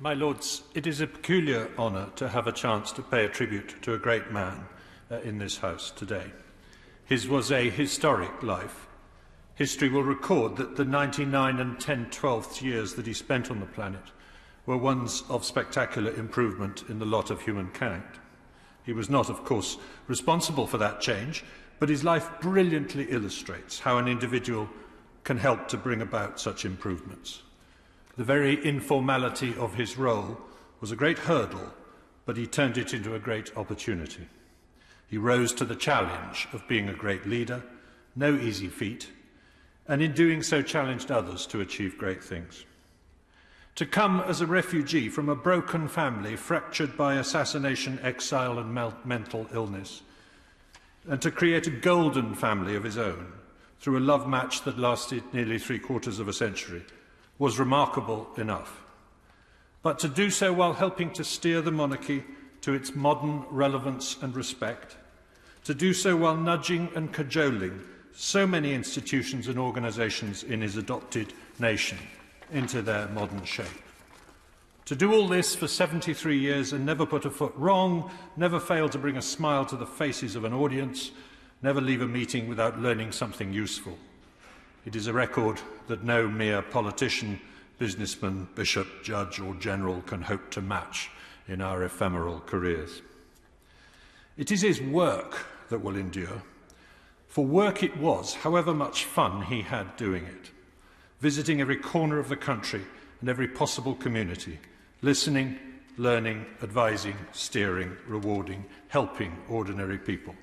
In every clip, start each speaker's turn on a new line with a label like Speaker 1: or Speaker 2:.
Speaker 1: My Lords, it is a peculiar honour to have a chance to pay a tribute to a great man in this House today. His was a historic life. History will record that the 99 and 10/12 years that he spent on the planet were ones of spectacular improvement in the lot of humankind. He was not, of course, responsible for that change, but his life brilliantly illustrates how an individual can help to bring about such improvements. The very informality of his role was a great hurdle, but he turned it into a great opportunity. He rose to the challenge of being a great leader, no easy feat, and in doing so challenged others to achieve great things. To come as a refugee from a broken family fractured by assassination, exile and mental illness, and to create a golden family of his own through a love match that lasted nearly 3/4 of a century was remarkable enough. But to do so while helping to steer the monarchy to its modern relevance and respect, to do so while nudging and cajoling so many institutions and organisations in his adopted nation into their modern shape. To do all this for 73 years and never put a foot wrong, never fail to bring a smile to the faces of an audience, never leave a meeting without learning something useful. It is a record that no mere politician, businessman, bishop, judge or general can hope to match in our ephemeral careers. It is his work that will endure, for work it was, however much fun he had doing it, visiting every corner of the country and every possible community, listening, learning, advising, steering, rewarding, helping ordinary people.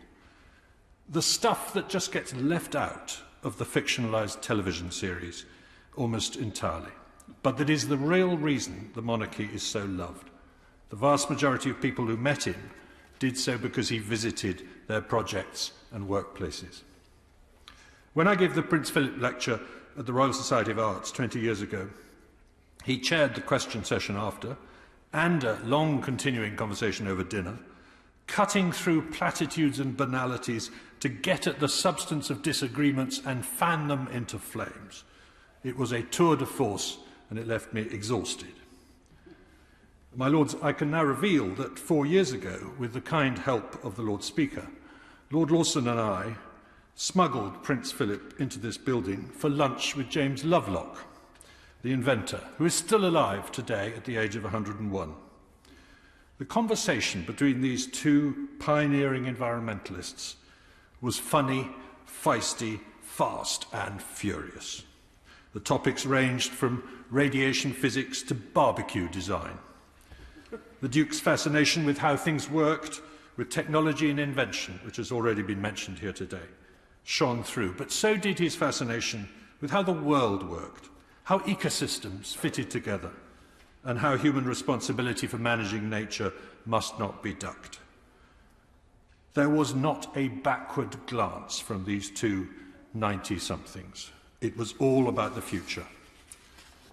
Speaker 1: The stuff that just gets left out of the fictionalised television series almost entirely, but that is the real reason the monarchy is so loved. The vast majority of people who met him did so because he visited their projects and workplaces. When I gave the Prince Philip Lecture at the Royal Society of Arts 20 years ago, he chaired the question session after, and a long continuing conversation over dinner, cutting through platitudes and banalities to get at the substance of disagreements and fan them into flames. It was a tour de force, and it left me exhausted. My Lords, I can now reveal that 4 years ago, with the kind help of the Lord Speaker, Lord Lawson and I smuggled Prince Philip into this building for lunch with James Lovelock, the inventor, who is still alive today at the age of 101. The conversation between these two pioneering environmentalists was funny, feisty, fast and furious. The topics ranged from radiation physics to barbecue design. The Duke's fascination with how things worked, with technology and invention, which has already been mentioned here today, shone through, but so did his fascination with how the world worked, how ecosystems fitted together, and how human responsibility for managing nature must not be ducked. There was not a backward glance from these two 90-somethings. It was all about the future.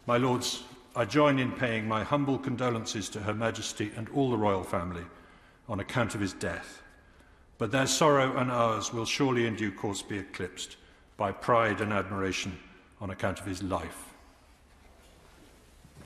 Speaker 1: My Lords, I join in paying my humble condolences to Her Majesty and all the royal family on account of his death, but their sorrow and ours will surely in due course be eclipsed by pride and admiration on account of his life.